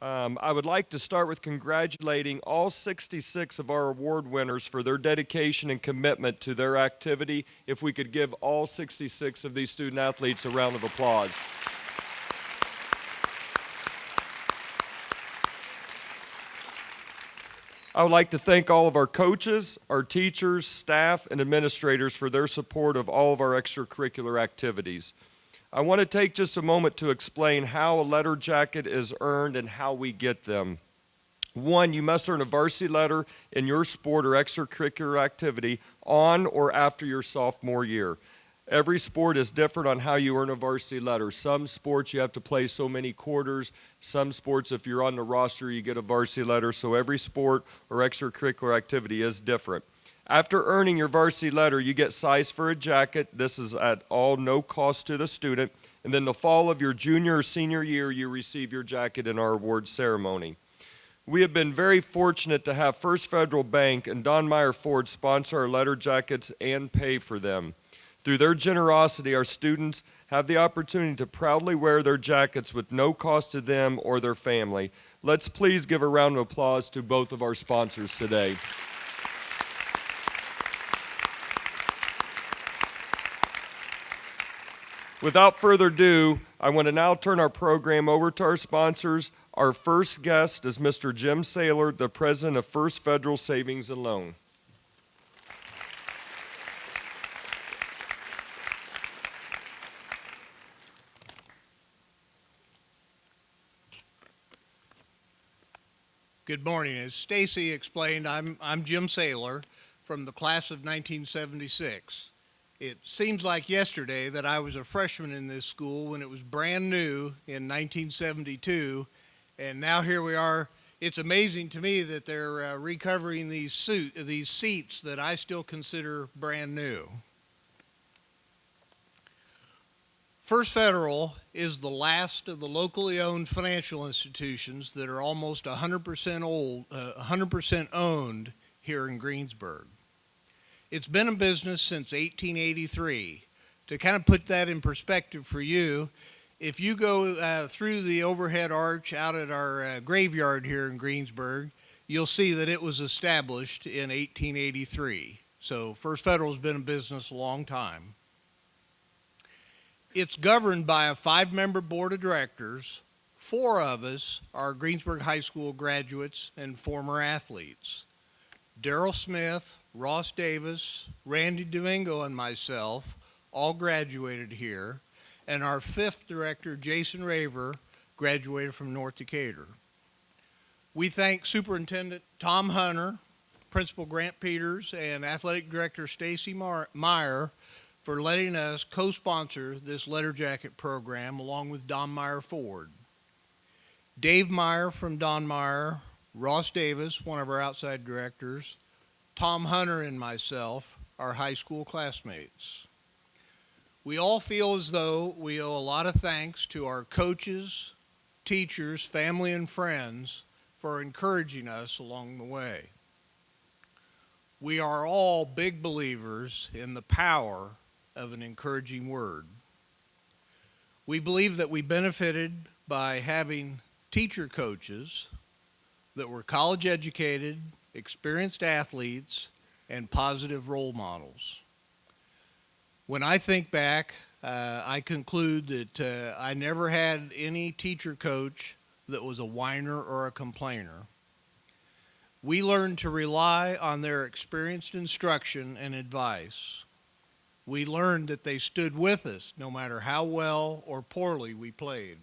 I would like to start with congratulating all 66 of our award winners for their dedication and commitment to their activity. If we could give all 66 of these student athletes a round of applause. I would like to thank all of our coaches, our teachers, staff, and administrators for their support of all of our extracurricular activities. I want to take just a moment to explain how a letter jacket is earned and how we get them. One, you must earn a varsity letter in your sport or extracurricular activity on or after your sophomore year. Every sport is different on how you earn a varsity letter. Some sports you have to play so many quarters. Some sports, if you're on the roster, you get a varsity letter. So every sport or extracurricular activity is different. After earning your varsity letter, you get sized for a jacket. This is at all no cost to the student. And then the fall of your junior or senior year, you receive your jacket in our award ceremony. We have been very fortunate to have First Federal Bank and Don Meyer Ford sponsor our letter jackets and pay for them. Through their generosity, our students have the opportunity to proudly wear their jackets with no cost to them or their family. Let's please give a round of applause to both of our sponsors today. Without further ado, I want to now turn our program over to our sponsors. Our first guest is Mr. Jim Saylor, the president of First Federal Savings and Loan. Good morning. As Stacy explained, I'm Jim Saylor from the class of 1976. It seems like yesterday that I was a freshman in this school when it was brand new in 1972, and now here we are. It's amazing to me that they're recovering these seats that I still consider brand new. First Federal is the last of the locally owned financial institutions that are almost 100% owned here in Greensburg. It's been in business since 1883. To kind of put that in perspective for you, if you go through the overhead arch out at our graveyard here in Greensburg, you'll see that it was established in 1883. So First Federal has been in business a long time. It's governed by a 5-member board of directors. 4 of us are Greensburg High School graduates and former athletes. Darrell Smith, Ross Davis, Randy Domingo, and myself all graduated here, and our 5th director, Jason Raver, graduated from North Decatur. We thank Superintendent Tom Hunter, Principal Grant Peters, and Athletic Director Stacy Meyer for letting us co-sponsor this letter jacket program along with Don Meyer Ford. Dave Meyer from Don Meyer, Ross Davis, one of our outside directors, Tom Hunter and myself, our high school classmates. We all feel as though we owe a lot of thanks to our coaches, teachers, family, and friends for encouraging us along the way. We are all big believers in the power of an encouraging word. We believe that we benefited by having teacher coaches that were college educated, experienced athletes, and positive role models. When I think back, I conclude that I never had any teacher coach that was a whiner or a complainer. We learned to rely on their experienced instruction and advice. We learned that they stood with us no matter how well or poorly we played,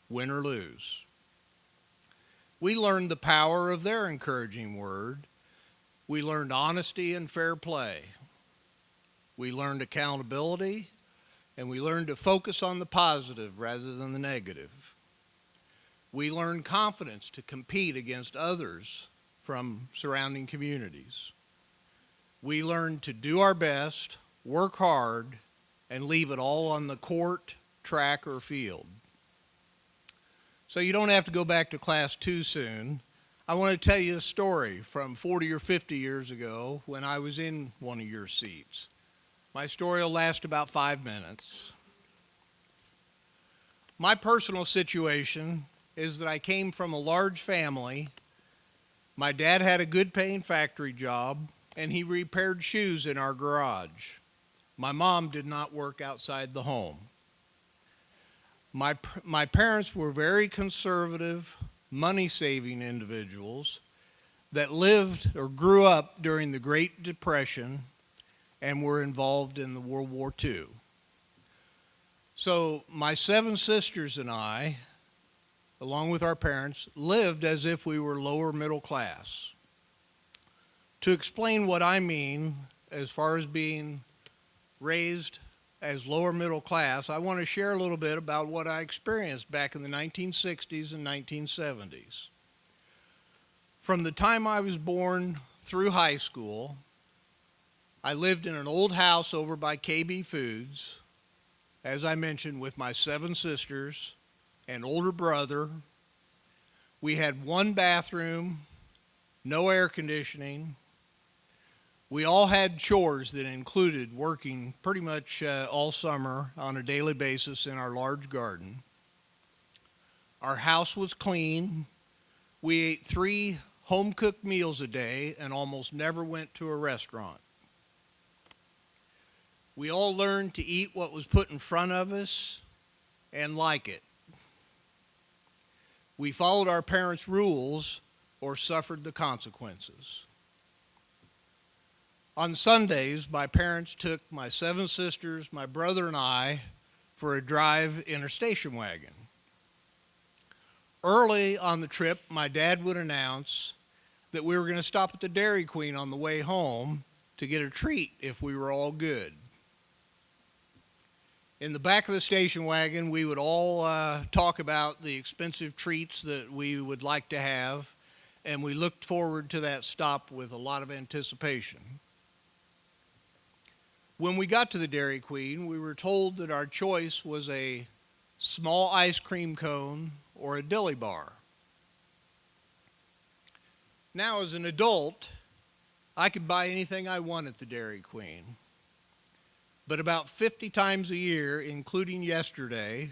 win or lose. We learned the power of their encouraging word. We learned honesty and fair play. We learned accountability, and we learned to focus on the positive rather than the negative. We learned confidence to compete against others from surrounding communities. We learned to do our best, work hard, and leave it all on the court, track, or field. So you don't have to go back to class too soon. I want to tell you a story from 40 or 50 years ago when I was in one of your seats. My story will last about 5 minutes. My personal situation is that I came from a large family. My dad had a good paying factory job, and he repaired shoes in our garage. My mom did not work outside the home. My parents were very conservative, money-saving individuals that lived or grew up during the Great Depression and were involved in the World War II. So my 7 sisters and I, along with our parents, lived as if we were lower middle class. To explain what I mean as far as being raised as lower middle class, I want to share a little bit about what I experienced back in the 1960s and 1970s. From the time I was born through high school, I lived in an old house over by KB Foods, as I mentioned, with my 7 sisters and older brother. We had 1 bathroom, no air conditioning. We all had chores that included working pretty much all summer on a daily basis in our large garden. Our house was clean. We ate 3 home-cooked meals a day and almost never went to a restaurant. We all learned to eat what was put in front of us and like it. We followed our parents' rules or suffered the consequences. On Sundays, my parents took my 7 sisters, my brother, and I for a drive in a station wagon. Early on the trip, my dad would announce that we were going to stop at the Dairy Queen on the way home to get a treat if we were all good. In the back of the station wagon, we would all talk about the expensive treats that we would like to have, and we looked forward to that stop with a lot of anticipation. When we got to the Dairy Queen, we were told that our choice was a small ice cream cone or a dilly bar. Now, as an adult, I could buy anything I want at the Dairy Queen. But about 50 times a year, including yesterday,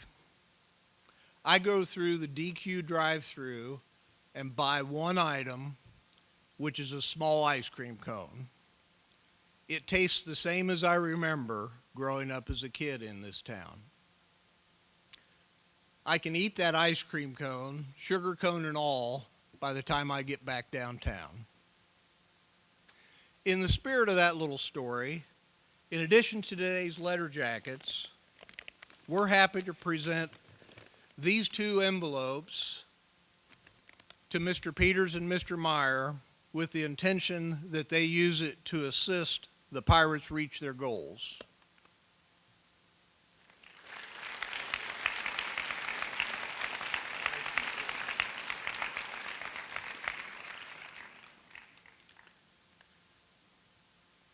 I go through the DQ drive-thru and buy 1 item, which is a small ice cream cone. It tastes the same as I remember growing up as a kid in this town. I can eat that ice cream cone, sugar cone and all, by the time I get back downtown. In the spirit of that little story, in addition to today's letter jackets, we're happy to present these 2 envelopes to Mr. Peters and Mr. Meyer with the intention that they use it to assist the Pirates reach their goals.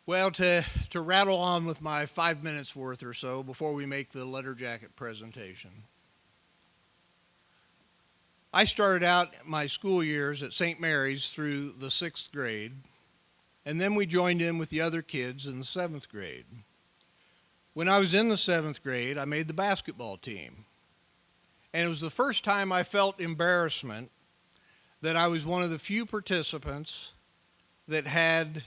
Well, to rattle on with my 5 minutes worth or so before we make the letter jacket presentation. I started out my school years at St. Mary's through the 6th grade, and then we joined in with the other kids in the 7th grade. When I was in the 7th grade, I made the basketball team. And it was the first time I felt embarrassment that I was one of the few participants that had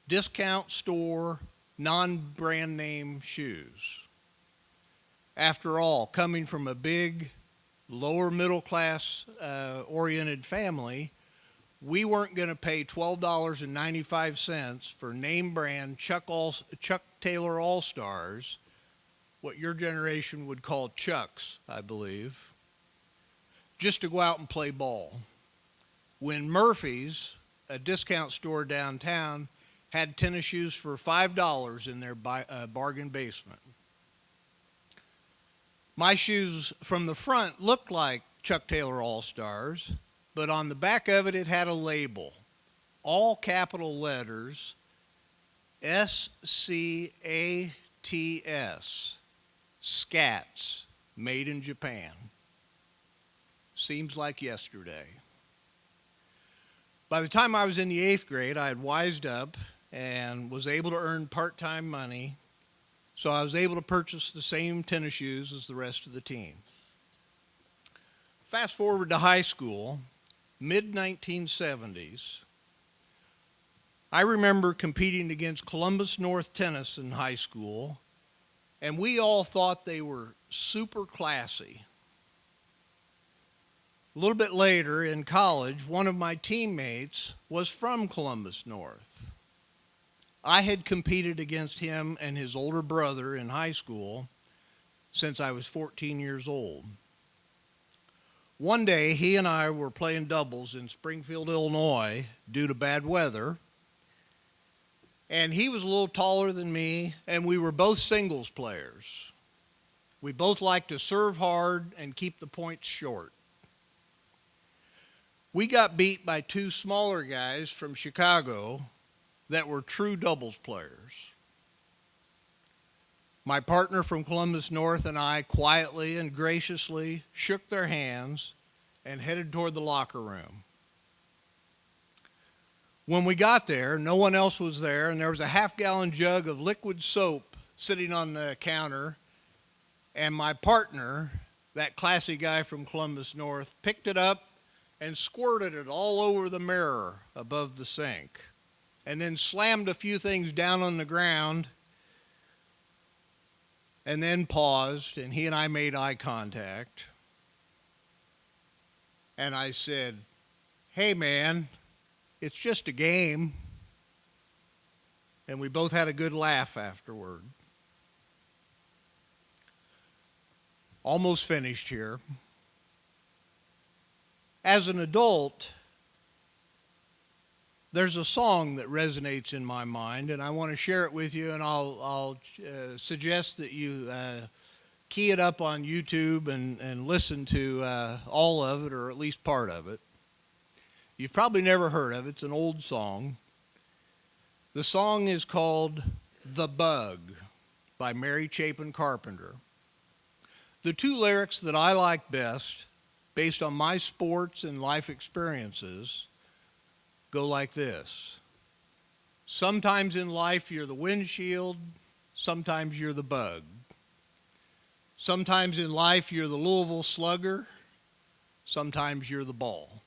discount store, non-brand name shoes. After all, coming from a big, lower middle class oriented family, we weren't going to pay $12.95 for name brand Chuck Taylor All-Stars, what your generation would call Chucks, I believe, just to go out and play ball. When Murphy's, a discount store downtown, had tennis shoes for $5 in their bargain basement. My shoes from the front looked like Chuck Taylor All-Stars, but on the back of it, it had a label, all capital letters, SCATS, Scats, made in Japan. Seems like yesterday. By the time I was in the 8th grade, I had wised up and was able to earn part-time money, so I was able to purchase the same tennis shoes as the rest of the team. Fast forward to high school, mid-1970s. I remember competing against Columbus North Tennis in high school, and we all thought they were super classy. A little bit later in college, one of my teammates was from Columbus North. I had competed against him and his older brother in high school since I was 14 years old. One day, he and I were playing doubles in Springfield, Illinois, due to bad weather. And he was a little taller than me, and we were both singles players. We both liked to serve hard and keep the points short. We got beat by two smaller guys from Chicago that were true doubles players. My partner from Columbus North and I quietly and graciously shook their hands and headed toward the locker room. When we got there, no one else was there, and there was a half-gallon jug of liquid soap sitting on the counter, and my partner, that classy guy from Columbus North, picked it up and squirted it all over the mirror above the sink, and then slammed a few things down on the ground, and then paused, and he and I made eye contact. And I said, "Hey, man, it's just a game." And we both had a good laugh afterward. Almost finished here. As an adult, there's a song that resonates in my mind, and I want to share it with you, and I'll suggest that you key it up on YouTube and listen to all of it, or at least part of it. You've probably never heard of it. It's an old song. The song is called "The Bug" by Mary Chapin Carpenter. The two lyrics that I like best, based on my sports and life experiences, go like this. Sometimes in life you're the windshield, sometimes you're the bug. Sometimes in life you're the Louisville Slugger, sometimes you're the ball.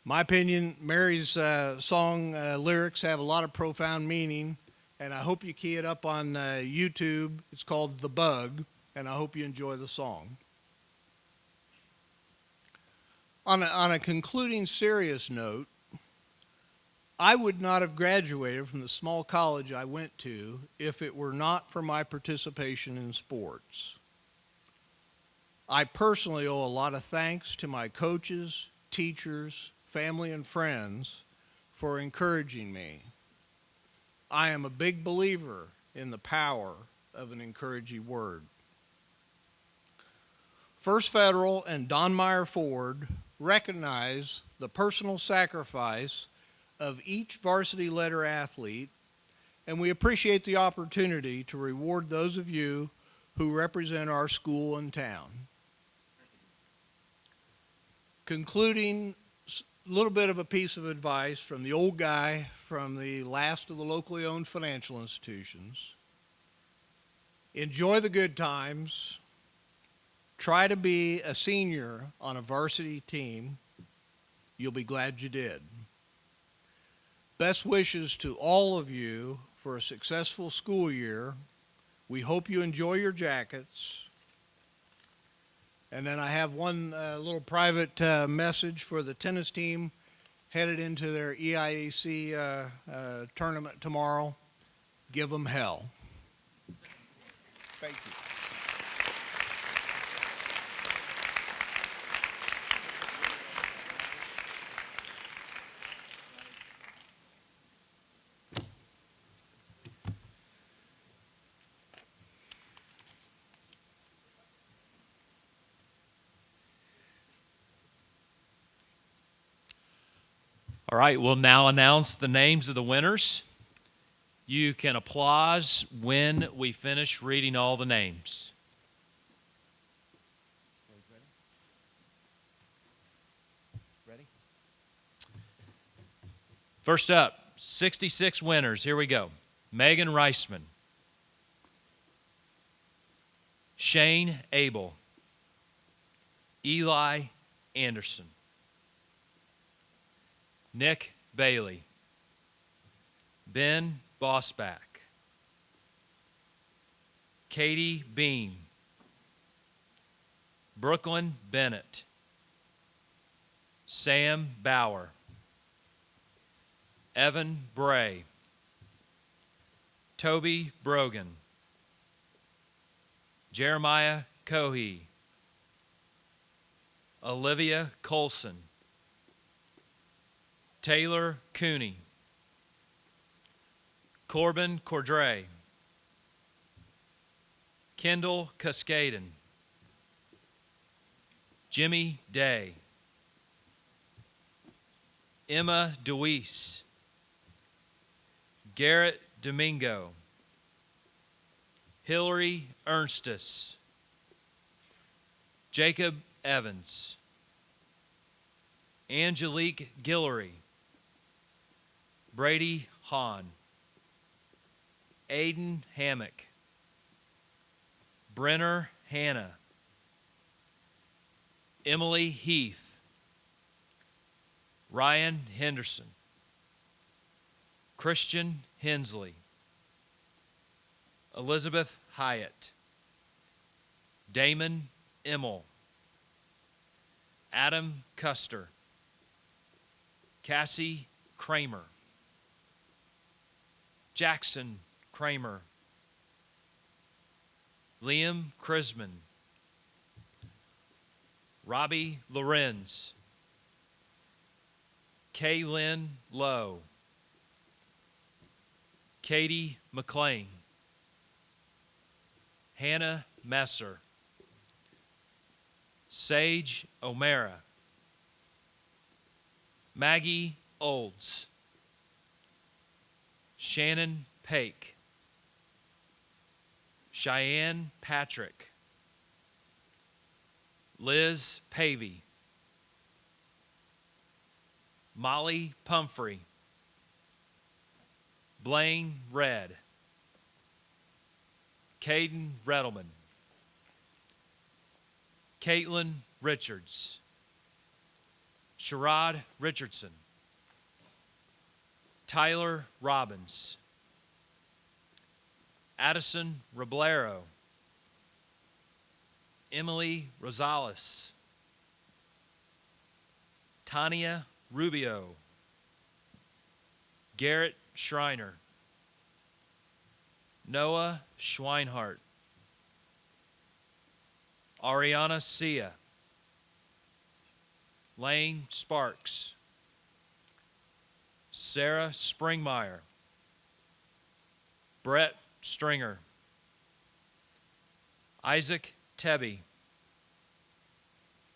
My opinion, Mary's song lyrics have a lot of profound meaning, and I hope you key it up on YouTube. It's called "The Bug," and I hope you enjoy the song. On a concluding serious note, I would not have graduated from the small college I went to if it were not for my participation in sports. I personally owe a lot of thanks to my coaches, teachers, family, and friends for encouraging me. I am a big believer in the power of an encouraging word. First Federal and Don Meyer Ford recognize the personal sacrifice of each varsity letter athlete, and we appreciate the opportunity to reward those of you who represent our school and town. Concluding, a little bit of a piece of advice from the old guy from the last of the locally owned financial institutions. Enjoy the good times. Try to be a senior on a varsity team. You'll be glad you did. Best wishes to all of you for a successful school year. We hope you enjoy your jackets. And then I have one little private message for the tennis team headed into their EIAC tournament tomorrow. Give them hell. Thank you. All right, we'll now announce the names of the winners. You can applause when we finish reading all the names. Ready? First up, 66 winners. Here we go. Megan Reisman, Shane Abel, Eli Anderson, Nick Bailey, Ben Bossback, Katie Beam, Brooklyn Bennett, Sam Bauer, Evan Bray, Toby Brogan, Jeremiah Cohey, Olivia Colson, Taylor Cooney, Corbin Cordray, Kendall Cascaden, Jimmy Day, Emma DeWeese, Garrett Domingo, Hillary Ernstus, Jacob Evans, Angelique Guillory, Brady Hahn, Aiden Hammock, Brenner Hanna, Emily Heath, Ryan Henderson, Christian Hensley, Elizabeth Hyatt, Damon Immel, Adam Custer, Cassie Kramer, Jackson Kramer, Liam Krisman, Robbie Lorenz, Kaylin Lowe, Katie McLean, Hannah Messer, Sage O'Mara, Maggie Olds, Shannon Pake, Cheyenne Patrick, Liz Pavey, Molly Pumphrey, Blaine Red, Caden Redelman, Caitlin Richards, Sherrod Richardson, Tyler Robbins, Addison Roblero, Emily Rosales, Tania Rubio, Garrett Schreiner, Noah Schweinhart, Ariana Sia, Lane Sparks, Sarah Springmeyer, Brett Stringer, Isaac Tebby,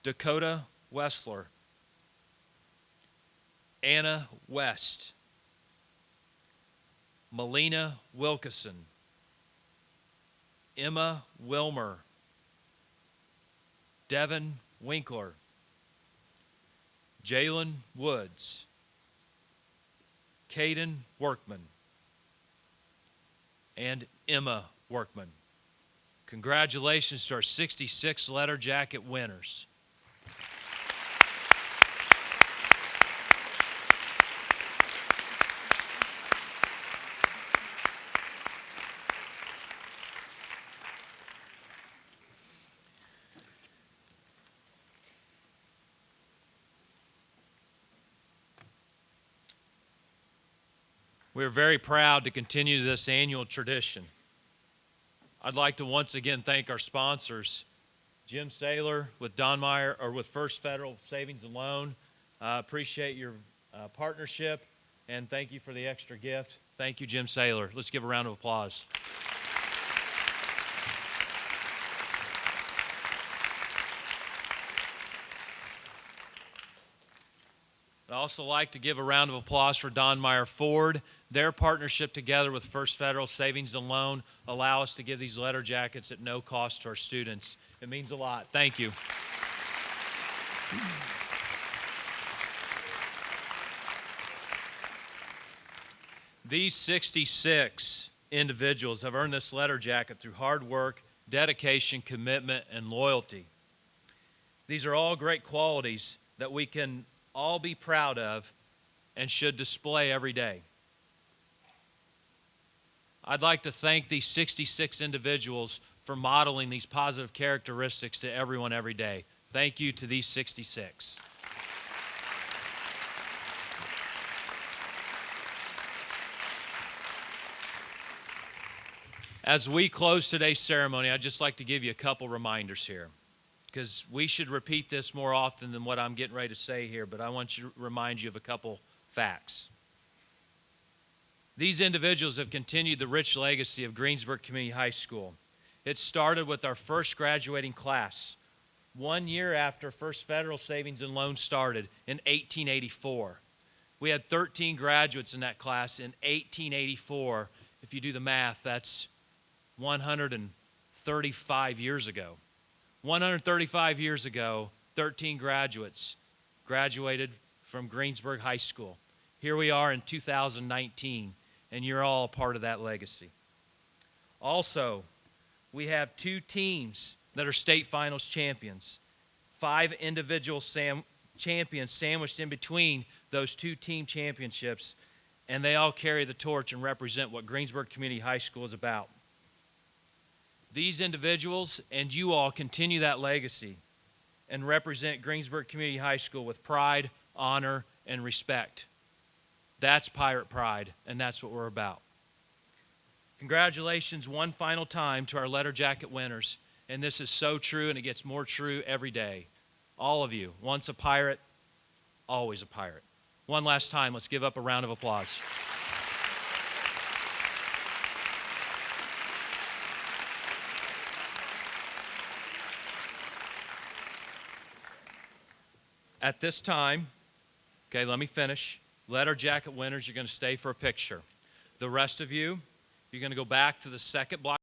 Dakota Wessler, Anna West, Melina Wilkeson, Emma Wilmer, Devin Winkler, Jalen Woods, Caden Workman, and Emma Workman. Congratulations to our 66 letter jacket winners. We are very proud to continue this annual tradition. I'd like to once again thank our sponsors, Jim Saylor with Don Meyer, or with First Federal Savings and Loan. Appreciate your partnership, and thank you for the extra gift. Thank you, Jim Saylor. Let's give a round of applause. I'd also like to give a round of applause for Don Meyer Ford. Their partnership together with First Federal Savings and Loan allow us to give these letter jackets at no cost to our students. It means a lot. Thank you. These 66 individuals have earned this letter jacket through hard work, dedication, commitment, and loyalty. These are all great qualities that we can all be proud of and should display every day. I'd like to thank these 66 individuals for modeling these positive characteristics to everyone every day. Thank you to these 66. As we close today's ceremony, I'd just like to give you a couple reminders here, because we should repeat this more often than what I'm getting ready to say here, but I want to remind you of a couple facts. These individuals have continued the rich legacy of Greensburg Community High School. It started with our first graduating class, 1 year after First Federal Savings and Loan started in 1884. We had 13 graduates in that class in 1884. If you do the math, that's 135 years ago. 135 years ago, 13 graduates graduated from Greensburg High School. Here we are in 2019, and you're all a part of that legacy. Also, we have 2 teams that are state finals champions, 5 individual champions sandwiched in between those 2 team championships, and they all carry the torch and represent what Greensburg Community High School is about. These individuals and you all continue that legacy and represent Greensburg Community High School with pride, honor, and respect. That's Pirate Pride, and that's what we're about. Congratulations one final time to our letter jacket winners, and this is so true, and it gets more true every day. All of you, once a pirate, always a pirate. One last time, let's give up a round of applause. At this time, okay, let me finish. Letter jacket winners, you're going to stay for a picture. The rest of you, you're going to go back to the second block.